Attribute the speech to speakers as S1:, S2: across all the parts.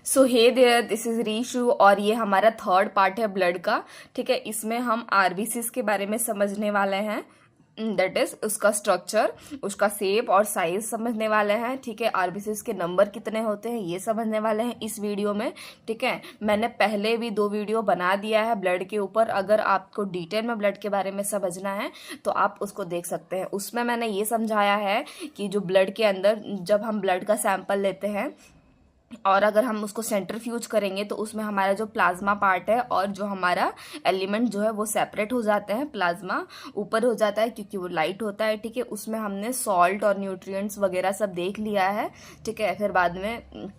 S1: So hey there, this is Rishu और ये हमारा थर्ड पार्ट है ब्लड का। ठीक है, इसमें हम आरबीसीज के बारे में समझने वाले हैं, दैट इज उसका स्ट्रक्चर, उसका शेप और साइज समझने वाले हैं। ठीक है, आरबीसीज के नंबर कितने होते हैं ये समझने वाले हैं इस वीडियो में। ठीक है, मैंने पहले भी 2 वीडियो बना दिया है ब्लड के ऊपर, अगर आपको डिटेल में ब्लड के बारे में समझना है तो आप उसको देख सकते हैं। उसमें मैंने ये समझाया है कि जो ब्लड के अंदर जब हम ब्लड का सैंपल लेते हैं और अगर हम उसको सेंट्रीफ्यूज करेंगे तो उसमें हमारा जो प्लाज्मा पार्ट है और जो हमारा एलिमेंट जो है वो सेपरेट हो जाते हैं। प्लाज्मा ऊपर हो जाता है क्योंकि वो लाइट होता है। ठीक है, उसमें हमने सॉल्ट और न्यूट्रिएंट्स वगैरह सब देख लिया है। ठीक है, फिर बाद में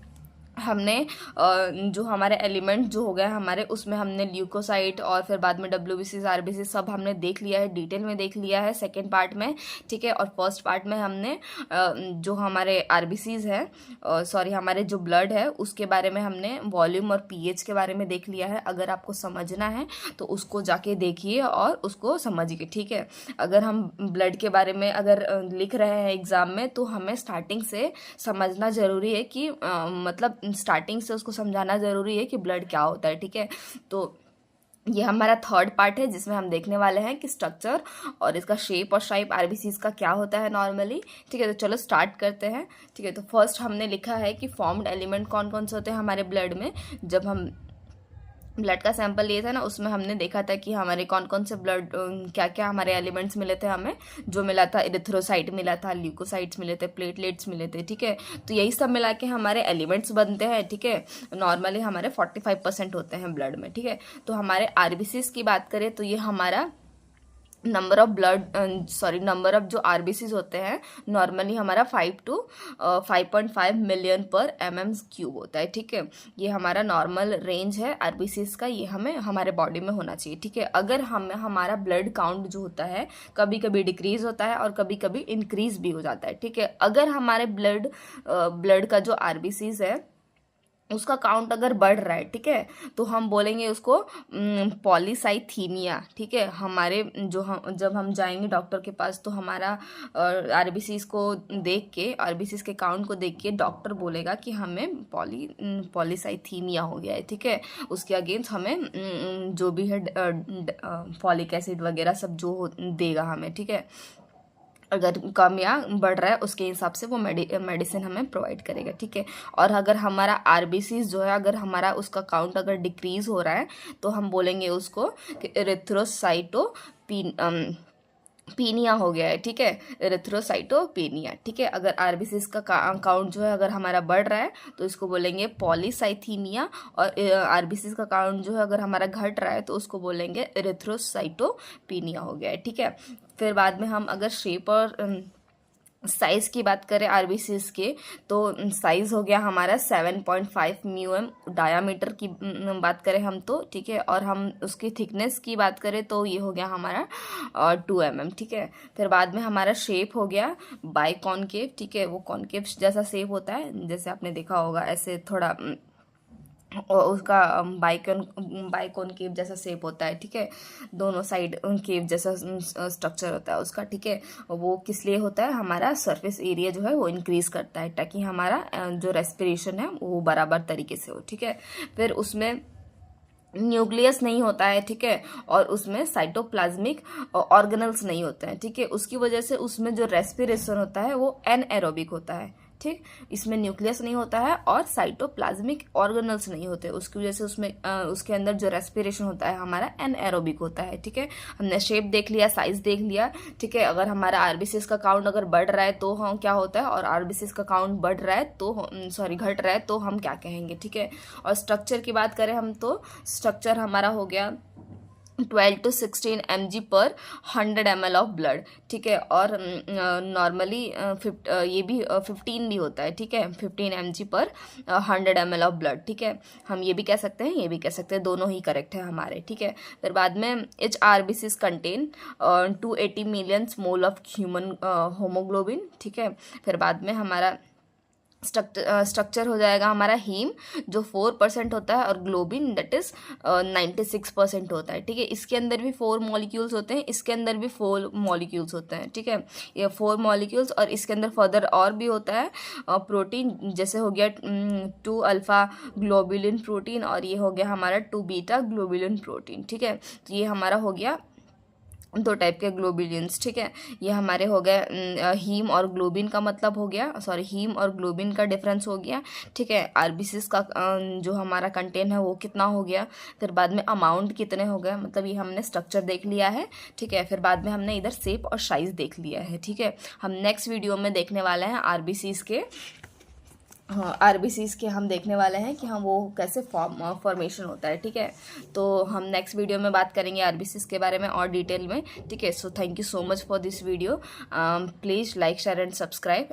S1: हमने जो हमारे एलिमेंट जो हो गए हमारे, उसमें हमने ल्यूकोसाइट और फिर बाद में डब्ल्यूबीसी आरबीसी सब हमने देख लिया है, डिटेल में देख लिया है सेकेंड पार्ट में। ठीक है, और फर्स्ट पार्ट में हमने जो हमारे आरबीसीज है, सॉरी हमारे जो ब्लड है उसके बारे में हमने वॉल्यूम और पीएच के बारे में देख लिया है। अगर आपको समझना है तो उसको जाके देखिए और उसको समझिए। ठीक है, अगर हम ब्लड के बारे में अगर लिख रहे हैं एग्जाम में तो हमें स्टार्टिंग से समझना ज़रूरी है कि मतलब स्टार्टिंग से उसको समझाना ज़रूरी है कि ब्लड क्या होता है। ठीक है, तो ये हमारा थर्ड पार्ट है जिसमें हम देखने वाले हैं कि स्ट्रक्चर और इसका शेप और शाइप आरबीसीज का क्या होता है नॉर्मली। ठीक है, तो चलो स्टार्ट करते हैं। ठीक है, तो फर्स्ट हमने लिखा है कि फॉर्म्ड एलिमेंट कौन कौन से होते हैं हमारे ब्लड में। जब हम ब्लड का सैंपल लिए था ना, उसमें हमने देखा था कि हमारे कौन कौन से ब्लड क्या क्या हमारे एलिमेंट्स मिले थे हमें। जो मिला था इरिथ्रोसाइट मिला था, ल्यूकोसाइट्स मिले थे, प्लेटलेट्स मिले थे। ठीक है, तो यही सब मिला के हमारे एलिमेंट्स बनते हैं। ठीक है, नॉर्मली हमारे 45% होते हैं ब्लड में। ठीक है, तो हमारे आरबीसीज की बात करें तो ये हमारा नंबर ऑफ नंबर ऑफ जो आरबीसीज होते हैं नॉर्मली हमारा 5 to 5.5 मिलियन पर mm³ होता है। ठीक है, ये हमारा नॉर्मल रेंज है आरबीसीज का, ये हमें हमारे बॉडी में होना चाहिए। ठीक है, अगर हमारा ब्लड काउंट जो होता है कभी कभी डिक्रीज होता है और कभी कभी इंक्रीज भी हो जाता है। ठीक है, अगर हमारे ब्लड का जो आरबीसीज है उसका काउंट अगर बढ़ रहा है, ठीक है, तो हम बोलेंगे उसको पॉलीसाइथीमिया। ठीक है, हमारे जब हम जाएंगे डॉक्टर के पास तो हमारा आरबीसीज को देख के, आरबीसीज के काउंट को देख के डॉक्टर बोलेगा कि हमें पॉलीसाइथीमिया हो गया है। ठीक है, उसके अगेंस्ट हमें जो भी है फॉलिक एसिड वगैरह सब जो देगा हमें। ठीक है, अगर कम या बढ़ रहा है उसके हिसाब से वो मेडिसिन हमें प्रोवाइड करेगा। ठीक है, और अगर हमारा आरबीसीज जो है अगर हमारा उसका काउंट अगर डिक्रीज हो रहा है तो हम बोलेंगे उसको कि एरिथ्रोसाइटोपीनिया हो गया है। ठीक है, एरिथ्रोसाइटोपीनिया। ठीक है, अगर आरबीसीज का काउंट जो है अगर हमारा बढ़ रहा है तो इसको बोलेंगे पॉलीसाइथीमिया, और आरबीसीज का काउंट जो है अगर हमारा घट रहा है तो उसको बोलेंगे एरिथ्रोसाइटोपीनिया हो गया है। ठीक है, फिर बाद में हम अगर शेप और साइज़ की बात करें आरबीसीज के तो साइज़ हो गया हमारा 7.5 म्यूएम डायामीटर की बात करें हम तो। ठीक है, और हम उसकी थिकनेस की बात करें तो ये हो गया हमारा 2 mm। ठीक है, फिर बाद में हमारा शेप हो गया बाइकॉनकेव। ठीक है, वो कॉनकेव जैसा शेप होता है, जैसे आपने देखा होगा ऐसे थोड़ा और उसका बाइकॉन केव जैसा शेप होता है। ठीक है, दोनों साइड केव जैसा स्ट्रक्चर होता है उसका। ठीक है, वो किस लिए होता है, हमारा सरफेस एरिया जो है वो इंक्रीज करता है ताकि हमारा जो रेस्पिरेशन है वो बराबर तरीके से हो। ठीक है, फिर उसमें न्यूक्लियस नहीं होता है। ठीक है, और उसमें साइटोप्लाज्मिक ऑर्गेनल्स नहीं होते हैं। ठीक है, उसकी वजह से उसमें जो रेस्पिरेशन होता है वो एनएरोबिक होता है। ठीक, इसमें न्यूक्लियस नहीं होता है और साइटोप्लाज्मिक ऑर्गेनल्स नहीं होते, उसकी वजह से उसमें उसके अंदर जो रेस्पिरेशन होता है हमारा एनएरोबिक होता है। ठीक है, हमने शेप देख लिया, साइज देख लिया। ठीक है, अगर हमारा आरबीसीज का काउंट अगर बढ़ रहा है तो हम क्या होता है, और आरबीसीज का काउंट बढ़ रहा है तो घट रहा है तो हम क्या कहेंगे। ठीक है, और स्ट्रक्चर की बात करें हम तो स्ट्रक्चर हमारा हो गया 12 to 16 mg पर 100 ml ऑफ ब्लड। ठीक है, और नॉर्मली ये भी 15 भी होता है। ठीक है, 15 mg पर 100 ml ऑफ ब्लड। ठीक है, हम ये भी कह सकते हैं, ये भी कह सकते हैं, दोनों ही करेक्ट है हमारे। ठीक है, फिर बाद में H RBCs contain 280 million mole of human haemoglobin. ठीक है, फिर बाद में हमारा स्ट्रक्चर हो जाएगा हमारा हीम जो 4% होता है, और ग्लोबिन दैट इज 96% होता है। ठीक है, इसके अंदर भी 4 मॉलिक्यूल्स होते हैं, इसके अंदर भी 4 मॉलिक्यूल्स होते हैं। ठीक है, ये 4 मॉलिक्यूल्स, और इसके अंदर फर्दर और भी होता है प्रोटीन, जैसे हो गया 2 अल्फा ग्लोबुलिन प्रोटीन, और ये हो गया हमारा 2 बीटा ग्लोबुलिन प्रोटीन। ठीक है, तो ये हमारा हो गया 2 टाइप के ग्लोबुलिन्स। ठीक है, ये हमारे हो गए हीम और ग्लोबिन का मतलब हो गया, सॉरी हीम और ग्लोबिन का डिफरेंस हो गया। ठीक है, आरबीसीज का जो हमारा कंटेंट है वो कितना हो गया, फिर बाद में अमाउंट कितने हो गए, मतलब ये हमने स्ट्रक्चर देख लिया है। ठीक है, फिर बाद में हमने इधर शेप और साइज देख लिया है। ठीक है, हम नेक्स्ट वीडियो में देखने वाले हैं आरबीसीज के, हाँ आरबीसीज के हम देखने वाले हैं कि हम वो कैसे फॉर्मेशन होता है। ठीक है, तो हम नेक्स्ट वीडियो में बात करेंगे आरबीसीज के बारे में और डिटेल में। ठीक है, so thank you so much for this video, please like share and subscribe.